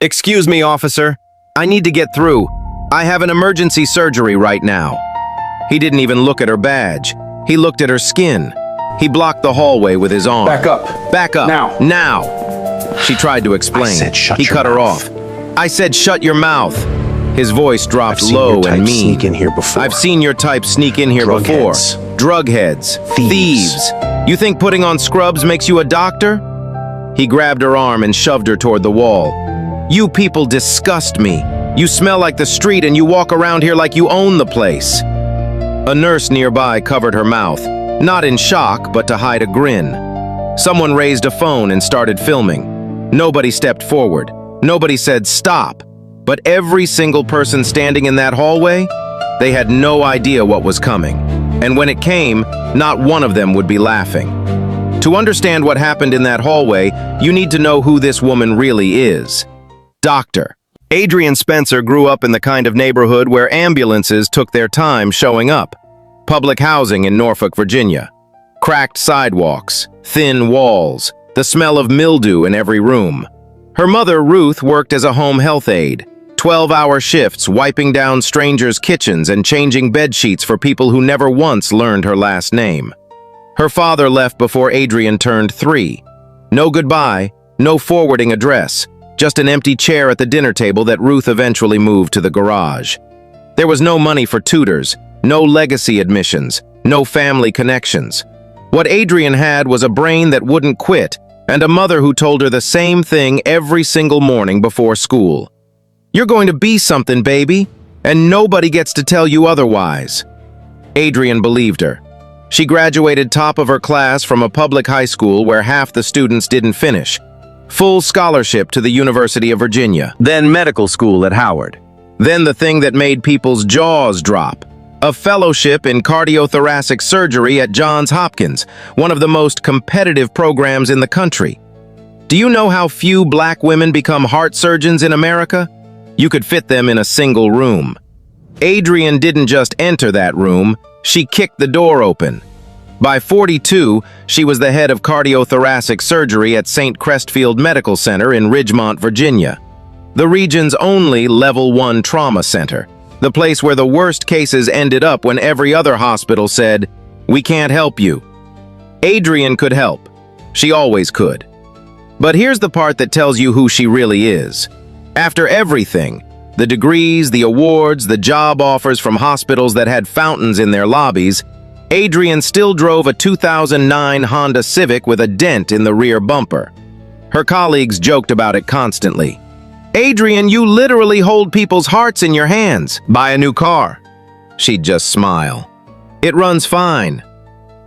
Excuse me, officer. I need to get through. I have an emergency surgery right now. He didn't even look at her badge. He looked at her skin. He blocked the hallway with his arm. Back up. Back up. Now. Now. She tried to explain. I said shut he your cut her mouth. off. I said shut your mouth. His voice dropped I've seen low your type and mean. sneak in here before. I've seen your type sneak in here Drug before. heads. Drug heads. Thieves. You think putting on scrubs makes you a doctor? He grabbed her arm and shoved her toward the wall. You people disgust me. You smell like the street and you walk around here like you own the place. A nurse nearby covered her mouth, not in shock, but to hide a grin. Someone raised a phone and started filming. Nobody stepped forward. Nobody said stop. But every single person standing in that hallway, they had no idea what was coming. And when it came, not one of them would be laughing. To understand what happened in that hallway, you need to know who this woman really is. Doctor. Adrian Spencer grew up in the kind of neighborhood where ambulances took their time showing up. Public housing in Norfolk, Virginia. Cracked sidewalks, thin walls, the smell of mildew in every room. Her mother, Ruth, worked as a home health aide. 12-hour shifts wiping down strangers' kitchens and changing bed sheets for people who never once learned her last name. Her father left before Adrian turned 3. No goodbye, no forwarding address, just an empty chair at the dinner table that Ruth eventually moved to the garage. There was no money for tutors, no legacy admissions, no family connections. What Adrian had was a brain that wouldn't quit and a mother who told her the same thing every single morning before school. You're going to be something, baby, and nobody gets to tell you otherwise. Adrian believed her. She graduated top of her class from a public high school where half the students didn't finish. Full scholarship to the University of Virginia. Then medical school at Howard. Then the thing that made people's jaws drop. A fellowship in cardiothoracic surgery at Johns Hopkins, one of the most competitive programs in the country. Do you know how few black women become heart surgeons in America? You could fit them in a single room. Adrian didn't just enter that room, she kicked the door open. By 42, she was the head of cardiothoracic surgery at St. Crestfield Medical Center in Ridgemont, Virginia, the region's only Level 1 trauma center, the place where the worst cases ended up when every other hospital said, "We can't help you." Adrian could help. She always could. But here's the part that tells you who she really is. After everything, the degrees, the awards, the job offers from hospitals that had fountains in their lobbies, Adrian still drove a 2009 Honda Civic with a dent in the rear bumper. Her colleagues joked about it constantly. "Adrian, you literally hold people's hearts in your hands. Buy a new car." She'd just smile. "It runs fine."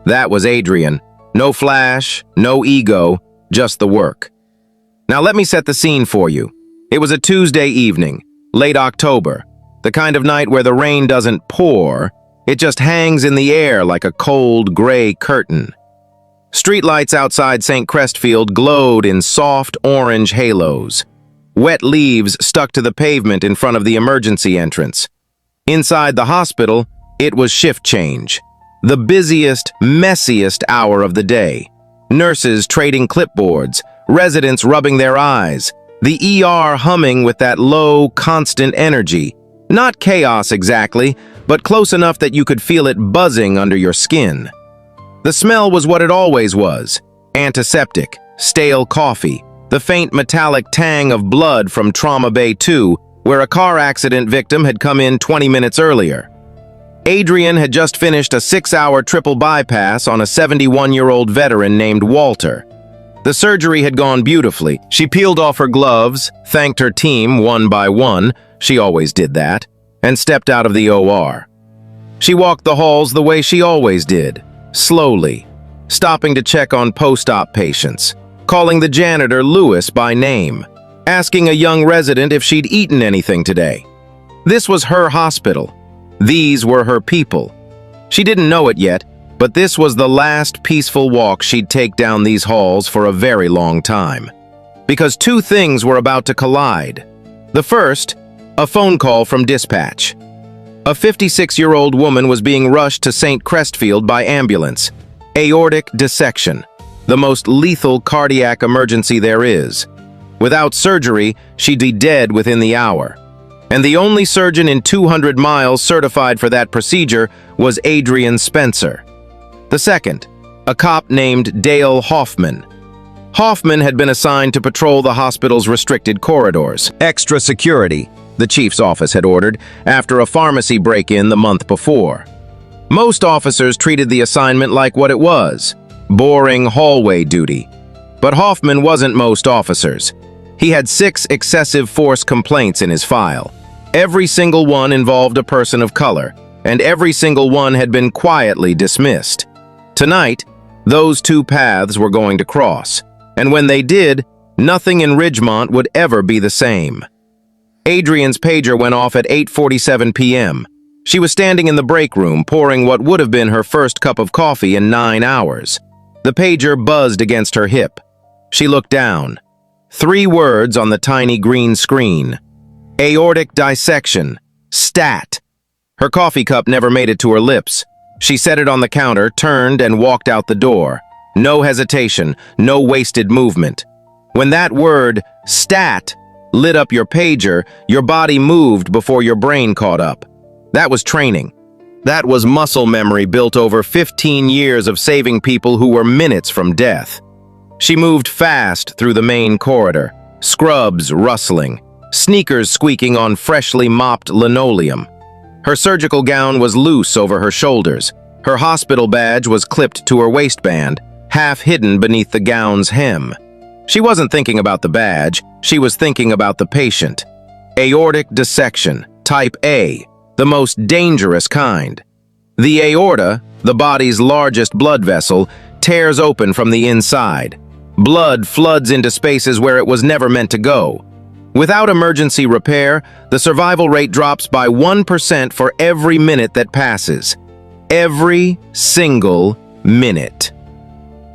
That was Adrian. No flash, no ego, just the work. Now let me set the scene for you. It was a Tuesday evening, late October, the kind of night where the rain doesn't pour, it just hangs in the air like a cold, gray curtain. Streetlights outside St. Crestfield glowed in soft orange halos. Wet leaves stuck to the pavement in front of the emergency entrance. Inside the hospital, it was shift change. The busiest, messiest hour of the day. Nurses trading clipboards, residents rubbing their eyes, the ER humming with that low, constant energy. Not chaos exactly, but close enough that you could feel it buzzing under your skin. The smell was what it always was. Antiseptic, stale coffee, the faint metallic tang of blood from Trauma Bay 2, where a car accident victim had come in 20 minutes earlier. Adrian had just finished a 6-hour triple bypass on a 71-year-old veteran named Walter. The surgery had gone beautifully. She peeled off her gloves, thanked her team one by one, she always did that, and stepped out of the OR. She walked the halls the way she always did, slowly, stopping to check on post-op patients, calling the janitor Lewis by name, asking a young resident if she'd eaten anything today. This was her hospital. These were her people. She didn't know it yet, but this was the last peaceful walk she'd take down these halls for a very long time. Because two things were about to collide. The first, a phone call from dispatch. A 56-year-old woman was being rushed to St. Crestfield by ambulance. Aortic dissection, the most lethal cardiac emergency there is. Without surgery, she'd be dead within the hour. And the only surgeon in 200 miles certified for that procedure was Adrian Spencer. The second, a cop named Dale Hoffman. Hoffman had been assigned to patrol the hospital's restricted corridors. Extra security, the chief's office had ordered, after a pharmacy break-in the month before. Most officers treated the assignment like what it was, boring hallway duty. But Hoffman wasn't most officers. He had 6 excessive force complaints in his file. Every single one involved a person of color, and every single one had been quietly dismissed. Tonight, those 2 paths were going to cross, and when they did, nothing in Ridgemont would ever be the same. Adrian's pager went off at 8:47 p.m. She was standing in the break room, pouring what would have been her first cup of coffee in 9 hours. The pager buzzed against her hip. She looked down. 3 words on the tiny green screen. Aortic dissection. Stat. Her coffee cup never made it to her lips. She set it on the counter, turned, and walked out the door. No hesitation, no wasted movement. When that word, stat, lit up your pager, your body moved before your brain caught up. That was training. That was muscle memory built over 15 years of saving people who were minutes from death. She moved fast through the main corridor, scrubs rustling, sneakers squeaking on freshly mopped linoleum. Her surgical gown was loose over her shoulders. Her hospital badge was clipped to her waistband, half hidden beneath the gown's hem. She wasn't thinking about the badge, she was thinking about the patient. Aortic dissection, type A, the most dangerous kind. The aorta, the body's largest blood vessel, tears open from the inside. Blood floods into spaces where it was never meant to go. Without emergency repair, the survival rate drops by 1% for every minute that passes. Every single minute.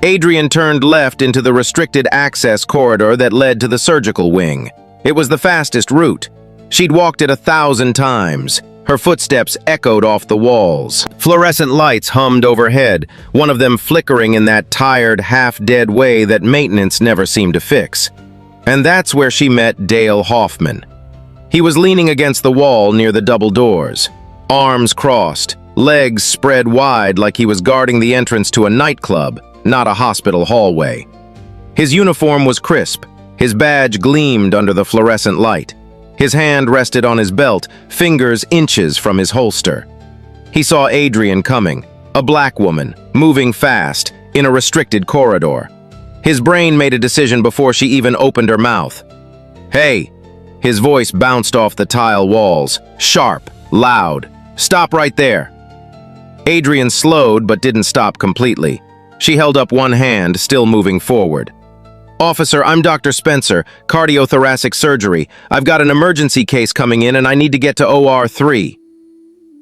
Adrian turned left into the restricted access corridor that led to the surgical wing. It was the fastest route. She'd walked it 1,000 times. Her footsteps echoed off the walls. Fluorescent lights hummed overhead, one of them flickering in that tired, half-dead way that maintenance never seemed to fix. And that's where she met Dale Hoffman. He was leaning against the wall near the double doors, arms crossed, legs spread wide like he was guarding the entrance to a nightclub, not a hospital hallway. His uniform was crisp. His badge gleamed under the fluorescent light. His hand rested on his belt, fingers inches from his holster. He saw Adrian coming, a black woman, moving fast, in a restricted corridor. His brain made a decision before she even opened her mouth. "Hey!" His voice bounced off the tile walls, sharp, loud. "Stop right there!" Adrian slowed but didn't stop completely. She held up one hand, still moving forward. "Officer, I'm Dr. Spencer, cardiothoracic surgery. I've got an emergency case coming in and I need to get to OR 3.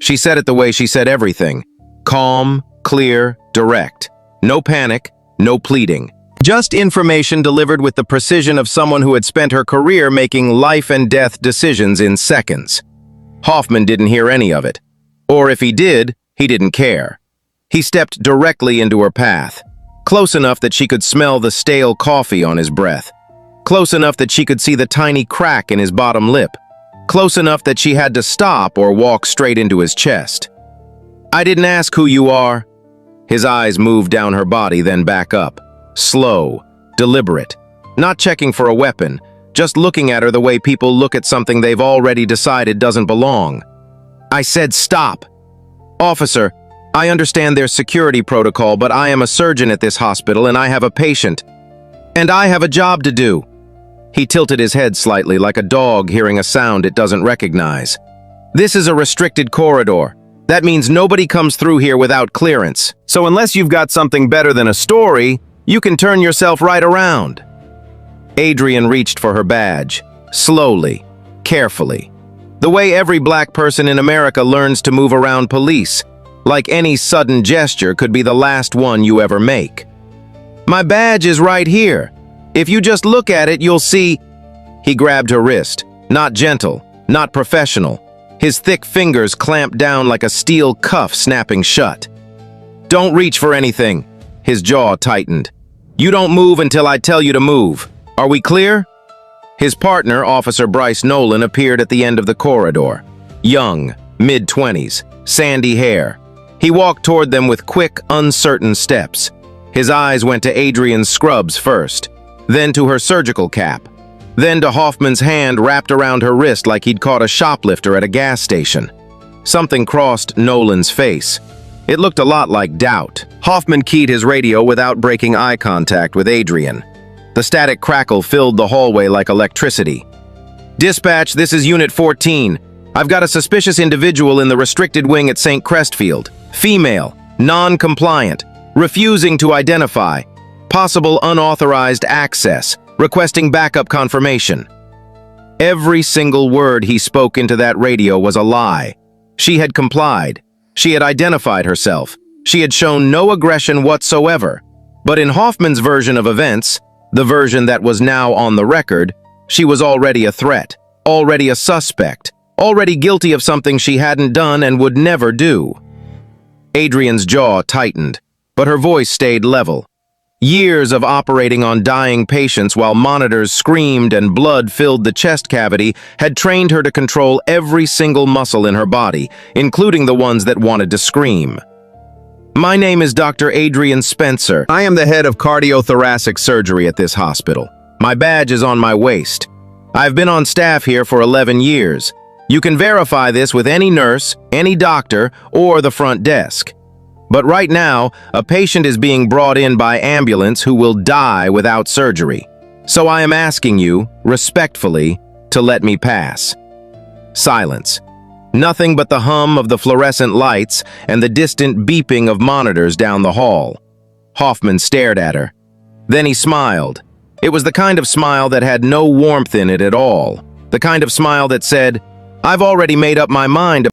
She said it the way she said everything. Calm, clear, direct. No panic, no pleading. Just information delivered with the precision of someone who had spent her career making life-and-death decisions in seconds. Hoffman didn't hear any of it. Or if he did, he didn't care. He stepped directly into her path. Close enough that she could smell the stale coffee on his breath. Close enough that she could see the tiny crack in his bottom lip. Close enough that she had to stop or walk straight into his chest. "I didn't ask who you are." His eyes moved down her body, then back up. Slow, deliberate. Not checking for a weapon, just looking at her the way people look at something they've already decided doesn't belong. "I said stop." "Officer, I understand there's security protocol, but I am a surgeon at this hospital and I have a patient. And I have a job to do." He tilted his head slightly like a dog hearing a sound it doesn't recognize. "This is a restricted corridor. That means nobody comes through here without clearance. So unless you've got something better than a story, you can turn yourself right around." Adrian reached for her badge, slowly, carefully. The way every black person in America learns to move around police, like any sudden gesture could be the last one you ever make. "My badge is right here. If you just look at it, you'll see." He grabbed her wrist, not gentle, not professional. His thick fingers clamped down like a steel cuff snapping shut. "Don't reach for anything." His jaw tightened. "You don't move until I tell you to move. Are we clear?" His partner, Officer Bryce Nolan, appeared at the end of the corridor. Young, mid-20s, sandy hair. He walked toward them with quick, uncertain steps. His eyes went to Adrian's scrubs first, then to her surgical cap, then to Hoffman's hand wrapped around her wrist like he'd caught a shoplifter at a gas station. Something crossed Nolan's face. It looked a lot like doubt. Hoffman keyed his radio without breaking eye contact with Adrian. The static crackle filled the hallway like electricity. "Dispatch, this is Unit 14. I've got a suspicious individual in the restricted wing at St. Crestfield. Female, non-compliant, refusing to identify, possible unauthorized access, requesting backup confirmation." Every single word he spoke into that radio was a lie. She had complied. She had identified herself. She had shown no aggression whatsoever. But in Hoffman's version of events, the version that was now on the record, she was already a threat, already a suspect, already guilty of something she hadn't done and would never do. Adrian's jaw tightened, but her voice stayed level. Years of operating on dying patients while monitors screamed and blood filled the chest cavity had trained her to control every single muscle in her body, including the ones that wanted to scream. "My name is Dr. Adrian Spencer. I am the head of cardiothoracic surgery at this hospital. My badge is on my waist. I've been on staff here for 11 years. You can verify this with any nurse, any doctor, or the front desk. But right now, a patient is being brought in by ambulance who will die without surgery. So I am asking you, respectfully, to let me pass." Silence. Nothing but the hum of the fluorescent lights and the distant beeping of monitors down the hall. Hoffman stared at her. Then he smiled. It was the kind of smile that had no warmth in it at all. The kind of smile that said, "I've already made up my mind